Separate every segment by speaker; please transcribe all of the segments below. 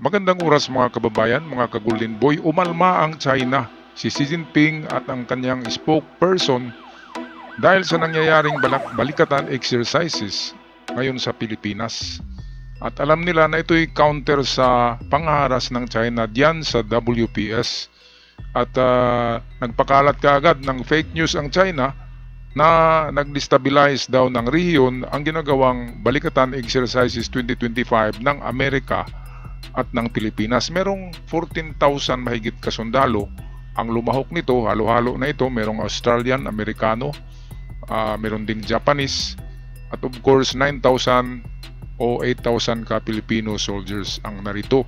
Speaker 1: Magandang oras mga kababayan, mga ka-Golden Boy. Umalma ang China, si Xi Jinping at ang kanyang spokesperson dahil sa nangyayaring balikatan exercises ngayon sa Pilipinas. At alam nila na ito'y counter sa pangharas ng China diyan sa WPS. At nagpakalat kaagad ng fake news ang China na nag-destabilize daw ng rehiyon ang ginagawang balikatan exercises 2025 ng Amerika at ng Pilipinas. Merong 14,000 mahigit kasundalo ang lumahok nito. Halo-halo na ito. Merong Australian, Amerikano, meron ding Japanese, at of course 9,000 o 8,000 ka Filipino soldiers ang narito.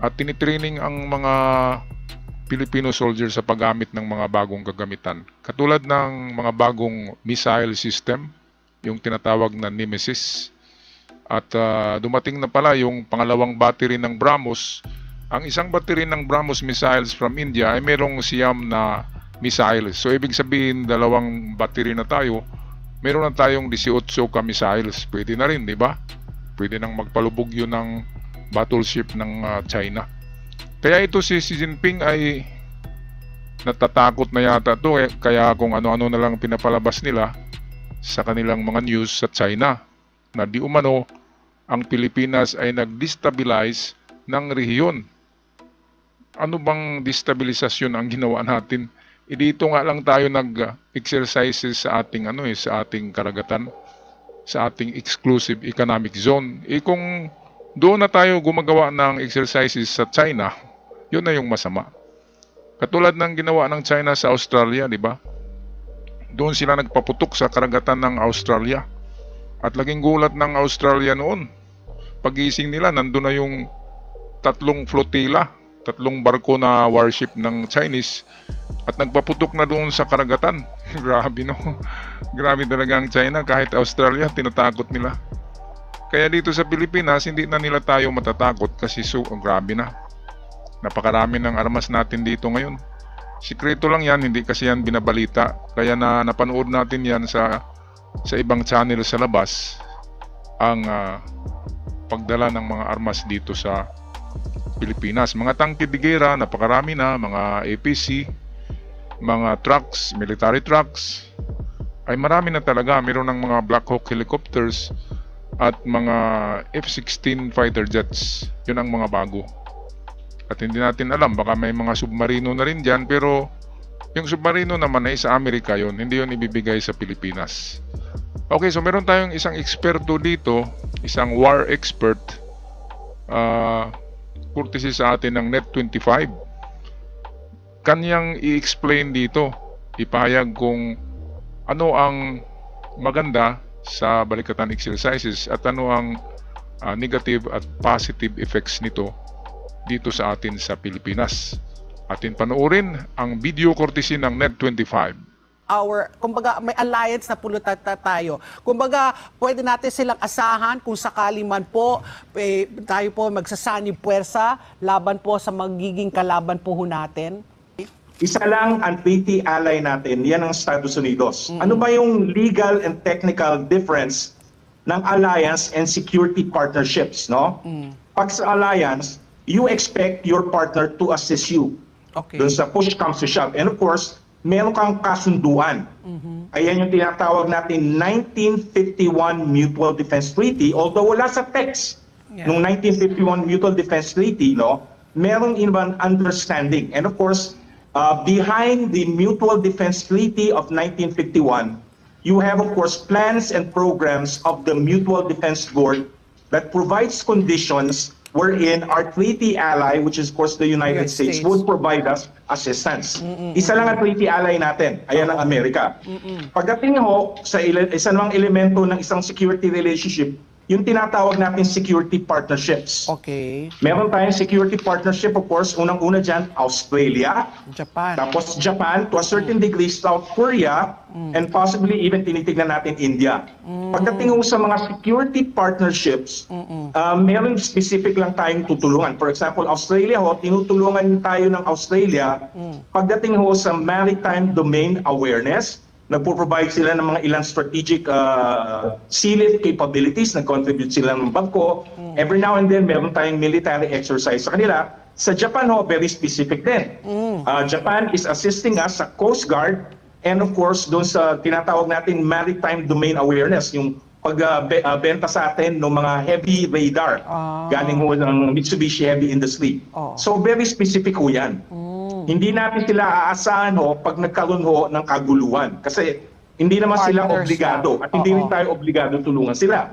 Speaker 1: At tinitraining ang mga Filipino soldiers sa paggamit ng mga bagong kagamitan. Katulad ng mga bagong missile system, yung tinatawag na Nemesis. At dumating na pala yung pangalawang battery ng BrahMos. Ang isang battery ng BrahMos missiles from India ay merong Siam na missiles. So ibig sabihin, dalawang battery na tayo. Meron na tayong 18 ka missiles. Pwede na rin, di ba? Pwede nang magpalubog yun ng battleship ng China. Kaya ito si Xi Jinping ay natatakot na yata to. Kaya kung ano-ano na lang pinapalabas nila sa kanilang mga news sa China, na di umano ang Pilipinas ay nag-destabilize ng rehiyon. Ano bang destabilisasyon ang ginawa natin? Dito nga lang tayo nag-exercises sa ating sa ating karagatan, sa ating exclusive economic zone. Kung doon na tayo gumagawa ng exercises sa China, yun na yung masama. Katulad ng ginawa ng China sa Australia, di ba? Doon sila nagpaputok sa karagatan ng Australia. At laging gulat ng Australia noon. Pagising nila, nandun na yung 3 flotilla, 3 barko na warship ng Chinese, at nagpaputok na doon sa karagatan. Grabe, no? Grabe talaga ang China. Kahit Australia, tinatakot nila. Kaya dito sa Pilipinas, hindi na nila tayo matatakot kasi grabe na. Napakarami ng armas natin dito ngayon. Sikreto lang yan, hindi kasi yan binabalita. Kaya napanood natin yan sa ibang channel sa labas, ang pagdala ng mga armas dito sa Pilipinas. Mga tangke de guerra, napakarami na, mga APC, mga trucks, military trucks, ay marami na talaga. Meron ng mga Black Hawk helicopters at mga F-16 fighter jets. Yun ang mga bago. At hindi natin alam, baka may mga submarino na rin dyan, pero yung submarino naman ay sa Amerika yun, hindi yun ibibigay sa Pilipinas. Okay, so meron tayong isang eksperto dito, isang war expert, courtesy sa atin ng Net25. Kanyang i-explain dito, ipahayag kung ano ang maganda sa balikatan exercises at ano ang negative at positive effects nito dito sa atin sa Pilipinas. Atin panoorin ang video courtesy ng Net25.
Speaker 2: Kumbaga may alliance na pulutan tayo. Kumbaga pwede natin silang asahan kung sakali man po tayo po magsasanib puwersa laban po sa magiging kalaban po natin.
Speaker 3: Isa lang ang treaty ally natin, yan ang Estados Unidos. Ano ba yung legal and technical difference ng alliance and security partnerships, no? Pag sa alliance, you expect your partner to assist you.
Speaker 2: Okay.
Speaker 3: Doon sa push comes to shove. And of course, meron kang kasunduan. Ayan yung tinatawag natin 1951 Mutual Defense Treaty. Although wala sa text nung 1951 Mutual Defense Treaty, no, merong ibang understanding. And of course, behind the Mutual Defense Treaty of 1951, you have of course plans and programs of the Mutual Defense Board that provides conditions wherein our treaty ally, which is of course the United States, would provide us assistance. Isa lang ang treaty ally natin, ayan ang Amerika. Pagdating ho sa isa namang elemento ng isang security relationship, yung tinatawag natin security partnerships.
Speaker 2: Okay.
Speaker 3: Meron tayong security partnership, of course, unang-una dyan, Australia,
Speaker 2: Japan.
Speaker 3: tapos Japan, to a certain degree, South Korea, and possibly even tinitignan natin India. Pagdating ho sa mga security partnerships, meron specific lang tayong tutulungan. For example, Australia ho, tinutulungan tayo ng Australia pagdating ho sa maritime domain awareness, nagpo-provide sila ng mga ilang strategic sea lift capabilities, nag-contribute sila ng bangko. Every now and then, meron tayong military exercise sa kanila. Sa Japan, very specific din. Japan is assisting us sa Coast Guard and of course, doon sa tinatawag natin maritime domain awareness, yung pagbenta sa atin ng mga heavy radar galing ho ng Mitsubishi Heavy Industry. So very specific ho yan. Hindi natin sila aasahan pag nagkaroon ng kaguluhan. Kasi hindi naman sila
Speaker 2: Partners
Speaker 3: obligado
Speaker 2: na.
Speaker 3: at hindi rin tayo obligado tulungan sila.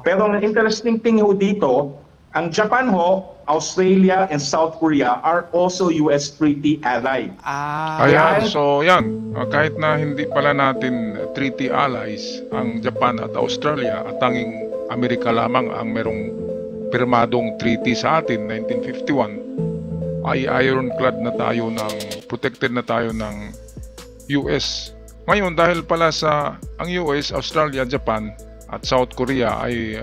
Speaker 3: Pero ang interesting thing dito, ang Japan Australia and South Korea are also US treaty ally.
Speaker 1: Ayan, so yan. Kahit na hindi pala natin treaty allies ang Japan at Australia at tanging Amerika lamang ang merong pirmadong treaty sa atin, 1951, ay ironclad na tayo protected na tayo ng US. Ngayon, dahil pala ang US, Australia, Japan at South Korea ay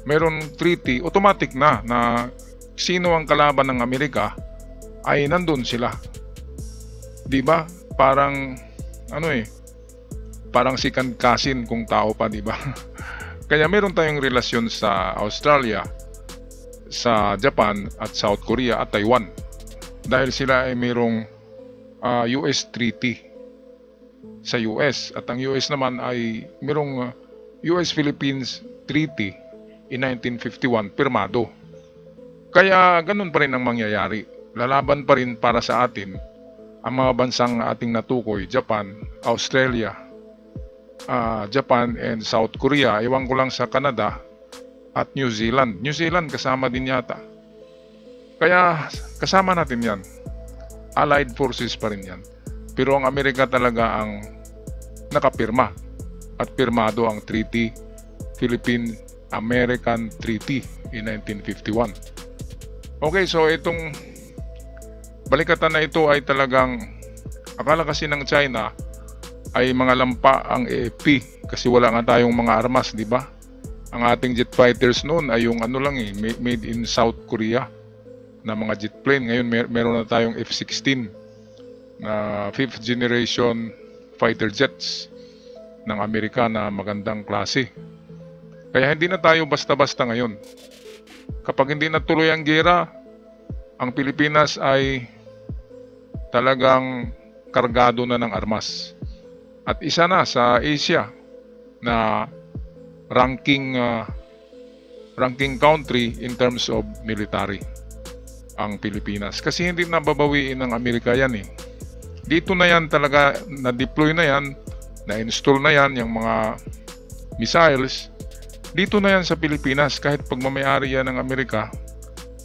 Speaker 1: meron treaty, automatic na sino ang kalaban ng Amerika ay nandun sila. 'Di ba? Parang parang second cousin kung tao pa, 'di ba? Kaya meron tayong relasyon sa Australia, sa Japan at South Korea at Taiwan. Dahil sila ay merong US treaty sa US at ang US naman ay merong US-Philippines Treaty in 1951 pirmado. Kaya ganun pa rin ang mangyayari. Lalaban pa rin para sa atin ang mga bansang ating natukoy, Japan, Australia, Japan and South Korea. Ewan ko lang sa Canada at New Zealand. New Zealand kasama din yata. Kaya kasama natin yan. Allied forces pa rin yan. Pero ang Amerika talaga ang nakapirma at pirmado ang Treaty, Philippine-American Treaty in 1951. Okay, so itong balikatan na ito ay talagang akala kasi ng China ay mga lampa ang AFP kasi wala nga tayong mga armas, di ba? Ang ating jet fighters noon ay yung made in South Korea na mga jet plane. Ngayon meron na tayong F-16 na 5th generation fighter jets ng Amerika na magandang klase. Kaya hindi na tayo basta-basta ngayon. Kapag hindi natuloy ang giyera, ang Pilipinas ay talagang kargado na ng armas. At isa na sa Asia na ranking country in terms of military ang Pilipinas. Kasi hindi nababawiin ng Amerika yan eh. Dito na yan talaga, na-deploy na yan, na-install na yan, yung mga missiles. Dito na yan sa Pilipinas, kahit pagmamayari yan ng Amerika,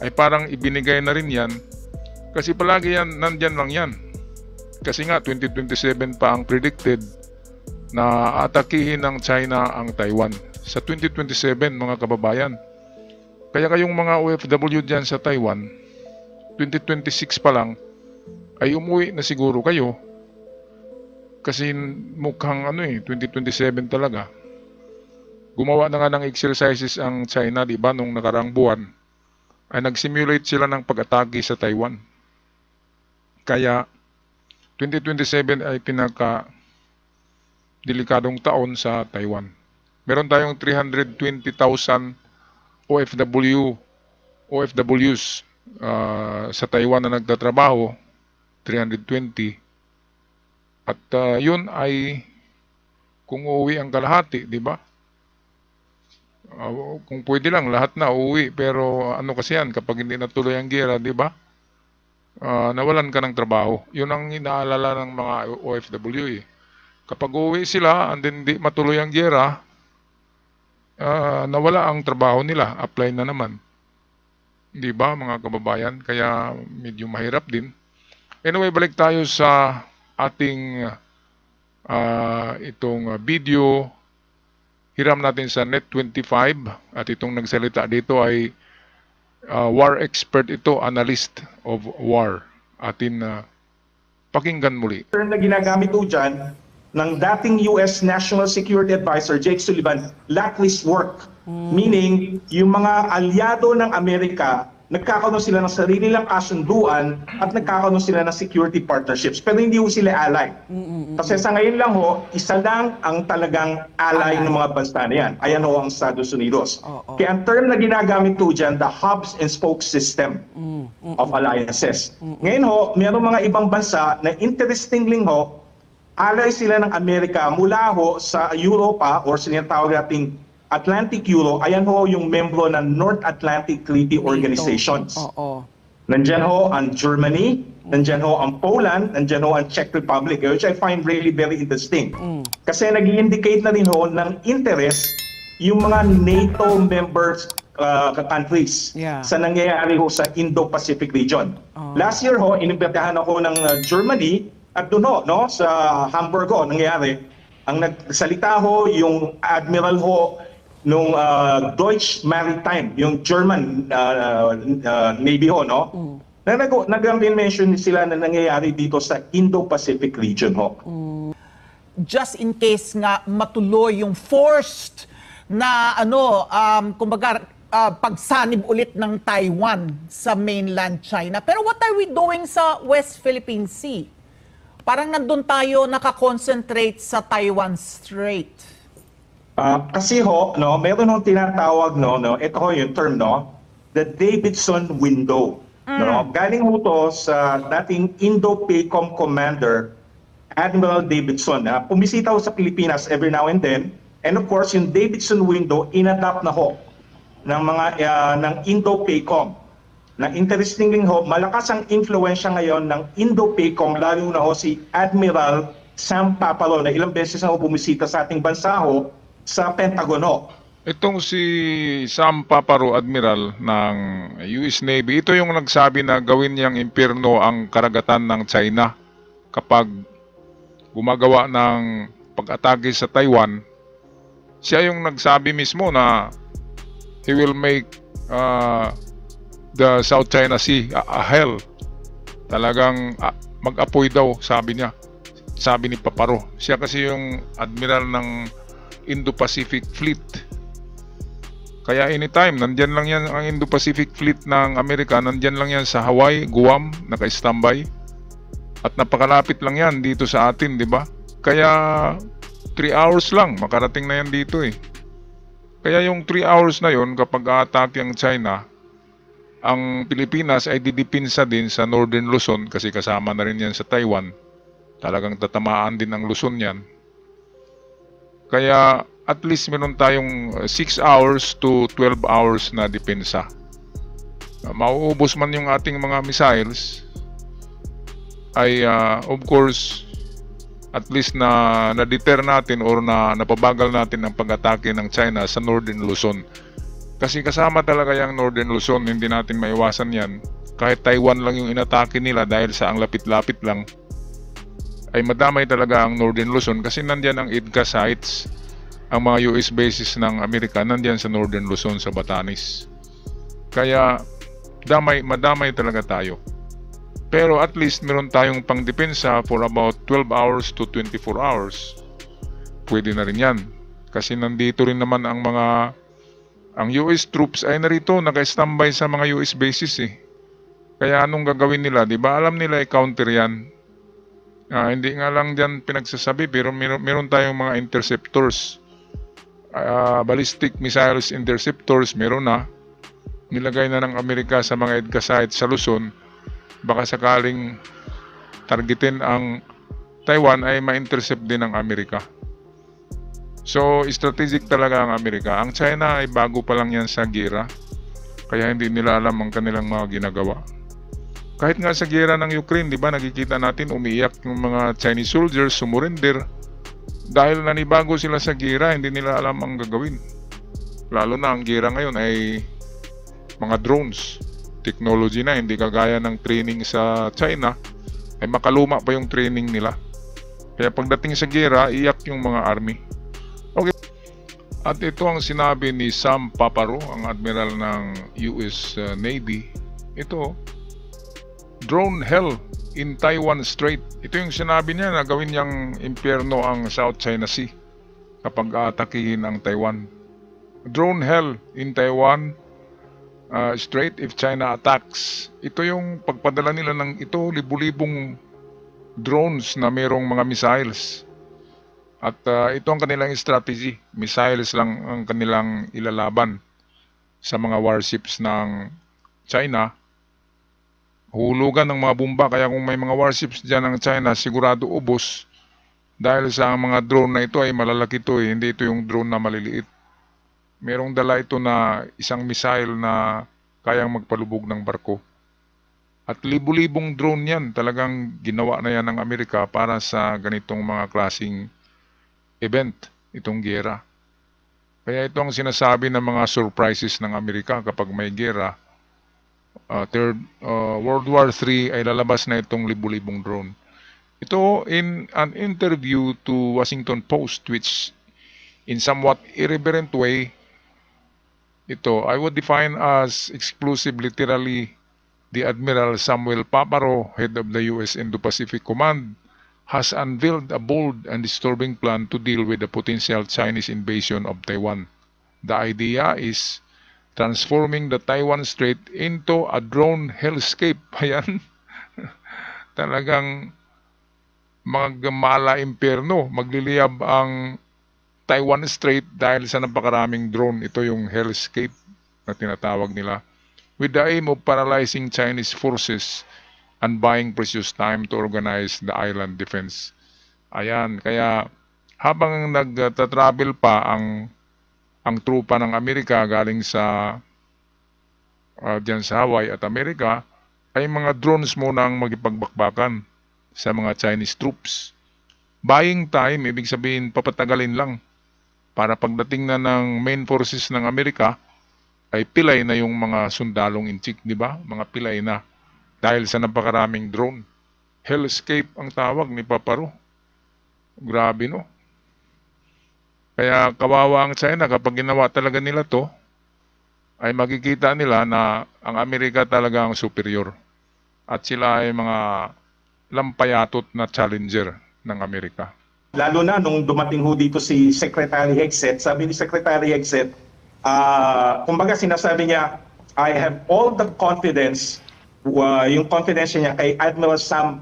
Speaker 1: ay parang ibinigay na rin yan. Kasi palagi yan, nandyan lang yan. Kasi nga, 2027 pa ang predicted na atakihin ng China ang Taiwan. Sa 2027, mga kababayan. Kaya kayong mga OFW dyan sa Taiwan, 2026 pa lang, ay umuwi na siguro kayo. Kasi mukhang 2027 talaga. Gumawa na nga ng exercises ang China, di ba, nung nakarang buwan, ay nag-simulate sila ng pag-atake sa Taiwan. Kaya, 2027 ay pinaka-delikadong taon sa Taiwan. Meron tayong 320,000 OFWs sa Taiwan na nagtatrabaho, 320. At yun ay kung uuwi ang kalahati, di ba? Kung pwede lang, lahat na uuwi. Pero kasi yan, kapag hindi natuloy ang giyera, di ba? Nawalan ka ng trabaho. Yun ang inaalala ng mga OFW eh. Kapag uuwi sila, and then di matuloy ang giyera, nawala ang trabaho nila. Apply na naman. Di ba, mga kababayan? Kaya medyo mahirap din. Anyway, balik tayo sa ating itong video. Hiram natin sa Net25 at itong nagsalita dito ay war expert ito, analyst of war. Atin pakinggan muli.
Speaker 3: Na ginagamit po dyan ng dating US National Security Advisor Jake Sullivan, blacklist work. Meaning, yung mga alyado ng Amerika nagkakaroon sila ng sarili lang kasunduan at nagkakaroon sila ng security partnerships. Pero hindi ho sila ally. Kasi sa ngayon lang ho, isa lang ang talagang ally ng mga bansa na yan. Ayan ho ang Estados Unidos. Kaya ang term na ginagamit ho dyan, the hubs and spoke system of alliances. Ngayon ho, mayroong mga ibang bansa na interestingly ho, ally sila ng Amerika mula ho sa Europa or sinatawag nating Atlantic Euro, ayan ho yung membro ng North Atlantic Treaty Organizations. Nandyan ho ang Germany, nandyan ho ang Poland, nandyan ho ang Czech Republic, which I find really very interesting. Kasi nag-indicate na rin ho ng interest yung mga NATO members countries sa nangyayari ho sa Indo-Pacific region. Last year ho, inimbitahan ako ng Germany at doon ho, no, sa Hamburg ho, nangyayari. Ang nagsalita ho yung Admiral ho nung Deutsche Maritime, yung German Navy ho, no? Nag-mention sila na nangyayari dito sa Indo-Pacific region ho.
Speaker 4: Just in case nga matuloy yung forced na kumbaga pagsanib ulit ng Taiwan sa mainland China. Pero what are we doing sa West Philippine Sea? Parang nandun tayo nakakonsentrate sa Taiwan Strait.
Speaker 3: Kasi ho, no, meron hong tinatawag, no, ito ho yung term, no, the Davidson window. No? Galing ho to sa dating Indo-PACOM commander, Admiral Davidson. Pumisita ho sa Pilipinas every now and then. And of course, yung Davidson window, inadapt na ho ng mga ng Indo-PACOM. Na interestingly ho, malakas ang influensya ngayon ng Indo-PACOM, lalo na ho si Admiral Sam Papalo, na ilang beses na ho bumisita sa ating bansa ho, sa Pentagon ho.
Speaker 1: Itong si Sam Paparo, Admiral ng US Navy, ito yung nagsabi na gawin niyang impyerno ang karagatan ng China kapag gumagawa ng pag-atake sa Taiwan. Siya yung nagsabi mismo na he will make the South China Sea a hell. Talagang mag-apoy daw, sabi niya. Sabi ni Paparo. Siya kasi yung admiral ng Indo-Pacific Fleet. Kaya anytime, nandyan lang yan ang Indo-Pacific Fleet ng Amerika, nandyan lang yan sa Hawaii, Guam, naka-standby. At napakalapit lang yan dito sa atin, di ba? Kaya 3 hours lang, makarating na yan dito eh. Kaya yung 3 hours na yon kapag atake ang China, ang Pilipinas ay didipinsa din sa Northern Luzon kasi kasama na rin yan sa Taiwan. Talagang tatamaan din ang Luzon yan. Kaya at least meron tayong 6 hours to 12 hours na depensa. Mauubos man yung ating mga missiles, ay of course, at least na-deter natin or napabagal natin ang pag-atake ng China sa Northern Luzon. Kasi kasama talaga yung Northern Luzon, hindi natin maiwasan yan. Kahit Taiwan lang yung inatake nila dahil sa ang lapit-lapit lang, ay madamay talaga ang Northern Luzon kasi nandyan ang EDCA sites, ang mga US bases ng Amerika nandyan sa Northern Luzon sa Batanes. Kaya madamay talaga tayo. Pero at least meron tayong pangdepensa for about 12 hours to 24 hours. Pwede na rin yan. Kasi nandito rin naman ang US troops ay narito, naka-standby sa mga US bases eh. Kaya anong gagawin nila? Diba alam nila i-counter yan? Hindi nga lang dyan pinagsasabi pero meron tayong mga interceptors. Ballistic missiles interceptors meron na. Nilagay na ng Amerika sa mga EDCA sites sa Luzon. Baka sakaling targetin ang Taiwan ay ma-intercept din ng Amerika. So strategic talaga ang Amerika. Ang China ay bago pa lang yan sa gera. Kaya hindi nila alam ang kanilang mga ginagawa. Kahit nga sa gera ng Ukraine, di ba, nakikita natin umiiyak yung mga Chinese soldiers, sumurrender. Dahil nanibago sila sa gera, hindi nila alam ang gagawin. Lalo na ang gera ngayon ay mga drones. Technology na, hindi kagaya ng training sa China, ay makaluma pa yung training nila. Kaya pagdating sa gera, iyak yung mga army. Okay. At ito ang sinabi ni Sam Paparo, ang admiral ng US Navy. Ito, drone hell in Taiwan Strait. Ito yung sinabi niya na gawin niyang impyerno ang South China Sea kapag atakihin ang Taiwan. Drone hell in Taiwan Strait if China attacks. Ito yung pagpadala nila ng libu-libong drones na mayroong mga missiles. At ito ang kanilang strategy. Missiles lang ang kanilang ilalaban sa mga warships ng China. Hulugan ng mga bomba. Kaya kung may mga warships dyan ng China, sigurado ubos. Dahil sa mga drone na ito ay malalaki ito. Hindi ito yung drone na maliliit. Merong dala ito na isang missile na kayang magpalubog ng barko. At libu-libong drone yan. Talagang ginawa na yan ng Amerika para sa ganitong mga klaseng event, itong giyera. Kaya ito ang sinasabi ng mga surprises ng Amerika kapag may giyera. World War III ay lalabas na itong libu-libong drone. Ito in an interview to Washington Post, which in somewhat irreverent way, ito I would define as exclusive literally the Admiral Samuel Paparo, head of the U.S. Indo-Pacific Command, has unveiled a bold and disturbing plan to deal with the potential Chinese invasion of Taiwan. The idea is transforming the Taiwan Strait into a drone hellscape. Ayan. Talagang magmala impyerno, magliliyab ang Taiwan Strait dahil sa napakaraming drone. Ito yung hellscape na tinatawag nila. With the aim of paralyzing Chinese forces and buying precious time to organize the island defense. Ayan, kaya habang nagtatravel pa ang trupa ng Amerika galing sa diyan sa Hawaii at Amerika, ay mga drones muna ang magipagbakbakan sa mga Chinese troops. Buying time, ibig sabihin papatagalin lang para pagdating na ng main forces ng Amerika ay pilay na yung mga sundalong inchik, di ba? Mga pilay na dahil sa napakaraming drone. Hellscape ang tawag ni Paparo. Grabe, no? Kaya kawawa ang China kapag ginawa talaga nila to, ay makikita nila na ang Amerika talaga ang superior. At sila ay mga lampayatot na challenger ng Amerika.
Speaker 3: Lalo na nung dumating ho dito si Secretary Hegseth, sabi ni Secretary Hegseth, kumbaga sinasabi niya, I have all the confidence, yung confidence niya kay Admiral Sam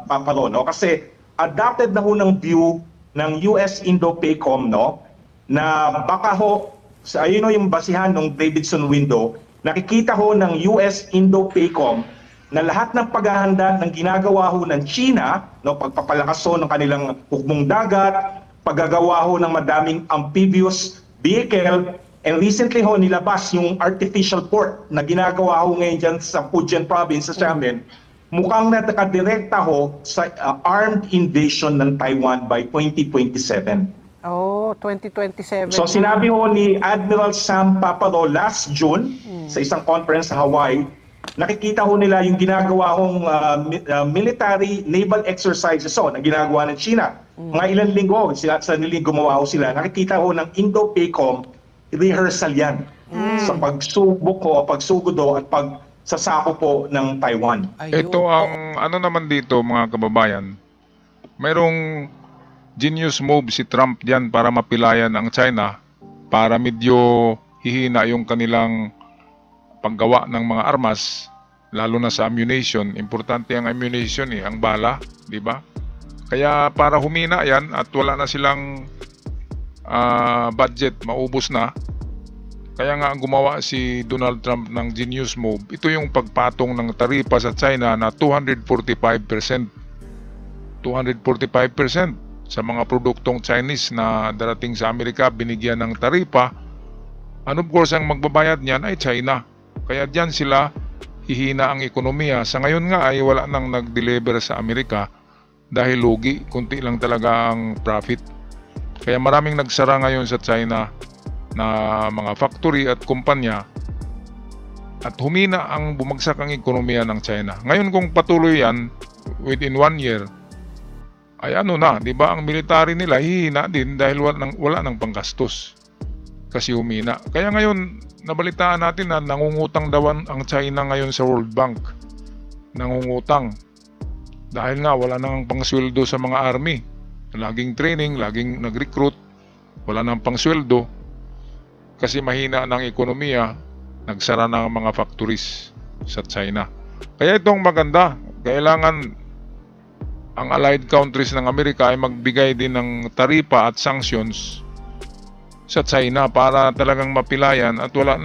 Speaker 3: Paparo, no? Kasi adopted na ho ng view ng US Indo-PACOM, no? Na baka ho, ayun ho yung basihan ng Davidson window, nakikita ho ng US Indo-PACOM na lahat ng paghahanda ng ginagawa ho ng China, no, pagpapalakas ho ng kanilang hukbong dagat, paggagawa ho ng madaming amphibious vehicle, and recently ho nilabas yung artificial port na ginagawa ho ngayon dyan sa Fujian province sa Xiamen, mukhang nakadirekta ho sa armed invasion ng Taiwan by 2027.
Speaker 2: Oh, 2027.
Speaker 3: So sinabi ho ni Admiral Sam Paparo last June sa isang conference sa Hawaii, nakikita ho nila yung ginagawa hong military naval exercises na ginagawa ng China. Mga ilang linggo, sa niling gumawa ho sila, nakikita ho ng Indo-PACOM, rehearsal yan sa pagsubok ho, pagsugod ho, at pagsasako po ng Taiwan.
Speaker 2: Ayun.
Speaker 1: Ito ang ano naman dito mga kababayan, mayroong genius move si Trump diyan para mapilayan ang China para medyo hihina yung kanilang paggawa ng mga armas, lalo na sa ammunition. Importante ang ammunition ang bala, di ba? Kaya para humina yan at wala na silang budget, maubos na. Kaya nga gumawa si Donald Trump ng genius move. Ito yung pagpatong ng taripa sa China na 245%. 245% sa mga produktong Chinese na darating sa Amerika, binigyan ng taripa. And of course, ang magbabayad niyan ay China. Kaya diyan sila hihina ang ekonomiya. Sa ngayon nga ay wala nang nag-deliver sa Amerika dahil lugi, kunti lang talaga ang profit. Kaya maraming nagsara ngayon sa China na mga factory at kumpanya at humina ang bumagsak ang ekonomiya ng China. Ngayon kung patuloy yan within 1 year, ay ano na, di ba, ang military nila hihina din dahil wala nang panggastos kasi humina. Kaya ngayon nabalitaan natin na nangungutang daw ang China ngayon sa World Bank. Nangungutang dahil nga wala nang pangsweldo sa mga army. Laging training, laging nag-recruit, wala nang pangsweldo kasi mahina ng ekonomiya. nagsara ng mga factories sa China. Kaya itong maganda, kailangan ang allied countries ng Amerika ay magbigay din ng taripa at sanctions sa China para talagang mapilayan at wala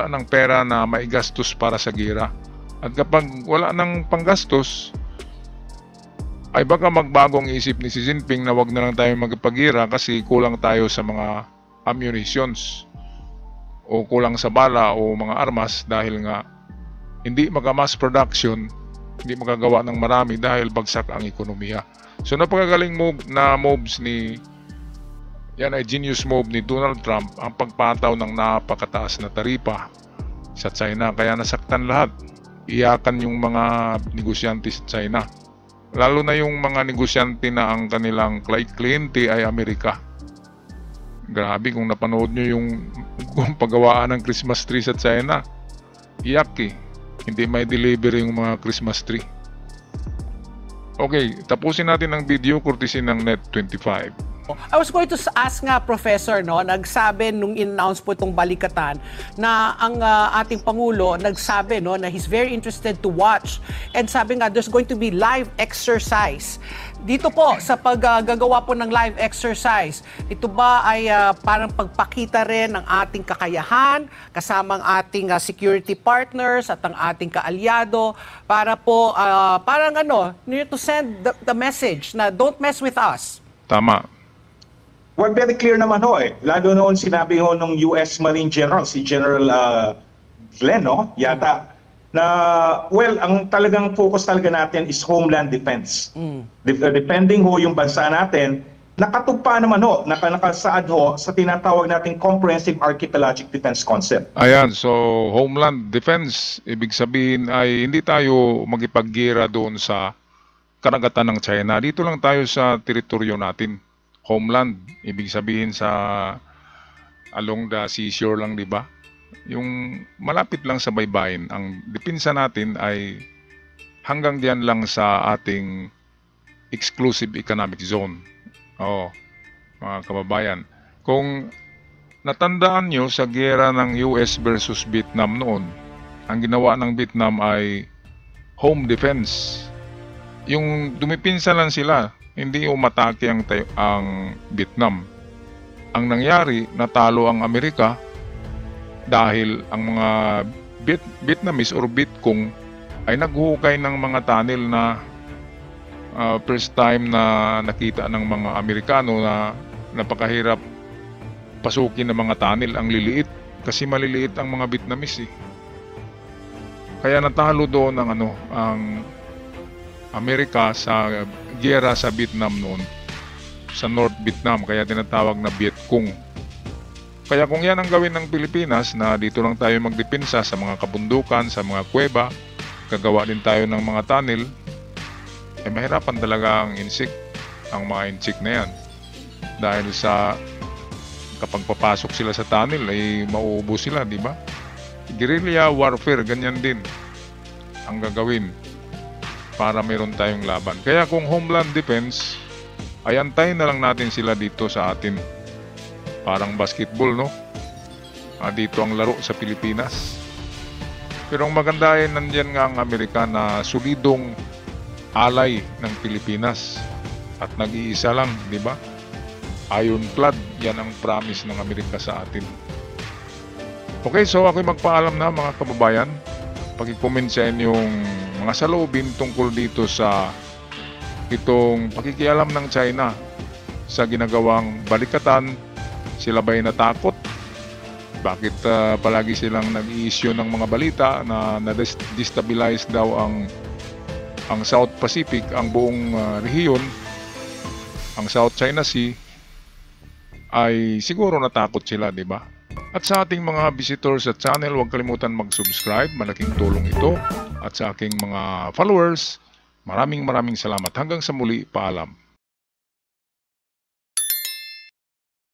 Speaker 1: ng pera na maigastos para sa gira. At kapag wala ng panggastos, ay baka magbagong isip ni Xi Jinping na wag na lang tayo magpagira kasi kulang tayo sa mga ammunitions o kulang sa bala o mga armas dahil nga hindi mass production, hindi makagawa ng marami dahil bagsak ang ekonomiya. So napakagaling moves ni yan ay genius move ni Donald Trump ang pagpataw ng napakataas na taripa sa China, kaya nasaktan lahat. Iyakan yung mga negosyante sa China. Lalo na yung mga negosyante na ang kanilang kliyente ay Amerika. Grabe kung napanood nyo yung paggawaan ng Christmas tree sa China. Iyak eh. Hindi may deliver yung mga Christmas tree. Okay, tapusin natin ang video courtesy ng Net25.
Speaker 2: I was going to ask nga, Professor, no, nagsabi nung in-announce po itong balikatan na ang ating Pangulo nagsabi no, na he's very interested to watch, and sabi nga there's going to be live exercise. Dito po sa paggagawa po ng live exercise, ito ba ay parang pagpakita rin ng ating kakayahan kasama ang ating security partners at ang ating kaalyado para po parang to send the message na don't mess with us?
Speaker 1: Tama.
Speaker 3: Well, very clear naman ho eh. Lalo noon sinabi ho ng US Marine General, si General Glenn, no? Yata, na, well, ang talagang focus talaga natin is homeland defense. Depending ho yung bansa natin, nakatugpa naman ho, nakasaad ho sa tinatawag nating Comprehensive Archipelagic Defense Concept.
Speaker 1: Ayan, so homeland defense, ibig sabihin ay hindi tayo magipaggira doon sa karagatan ng China. Dito lang tayo sa teritoryo natin. Homeland, ibig sabihin sa along the seashore lang, di ba? Yung malapit lang sa baybayin. Ang depensa natin ay hanggang diyan lang sa ating exclusive economic zone. Oo, mga kababayan. Kung natandaan nyo sa giyera ng US versus Vietnam noon, ang ginawa ng Vietnam ay home defense. Yung dumipinsa lang sila, hindi umatake ang Vietnam. Ang nangyari, natalo ang Amerika dahil ang mga Vietnamese or Vietcong ay naghukay ng mga tunnel na first time na nakita ng mga Amerikano na napakahirap pasukin ng mga tunnel. Ang liliit kasi maliliit ang mga Vietnamese eh. Kaya natalo doon ang Amerika sa giyera sa Vietnam noon, sa North Vietnam, kaya tinatawag na Vietcong. Kaya kung yan ang gawin ng Pilipinas, na dito lang tayo magdepensa sa mga kabundukan, sa mga kuweba, gagawa din tayo ng mga tunnel, eh mahirapan talaga ang mga insik na yan. Dahil sa kapag papasok sila sa tunnel, ay mauubos sila, di ba? Guerrilla warfare, ganyan din ang gagawin para mayroon tayong laban. Kaya kung homeland defense, ay antayin na lang natin sila dito sa atin. Parang basketball, no? Dito ang laro sa Pilipinas. Pero ang maganda ay nandyan nga ang Amerika na solidong alay ng Pilipinas. At nag-iisa lang, di ba? Ironclad, yan ang promise ng Amerika sa atin. Okay, so ako'y magpaalam na mga kababayan. Pag-comment sa inyong mga saloobin tungkol dito sa itong pakikialam ng China sa ginagawang balikatan. Sila ba'y natakot? Bakit palagi silang nag-i-issue ng mga balita na na-destabilize daw ang South Pacific, ang buong rehiyon, ang South China Sea, ay siguro natakot sila, di ba? At sa ating mga visitors sa channel, huwag kalimutan mag-subscribe. Malaking tulong ito. At sa aking mga followers, maraming salamat. Hanggang sa muli, paalam.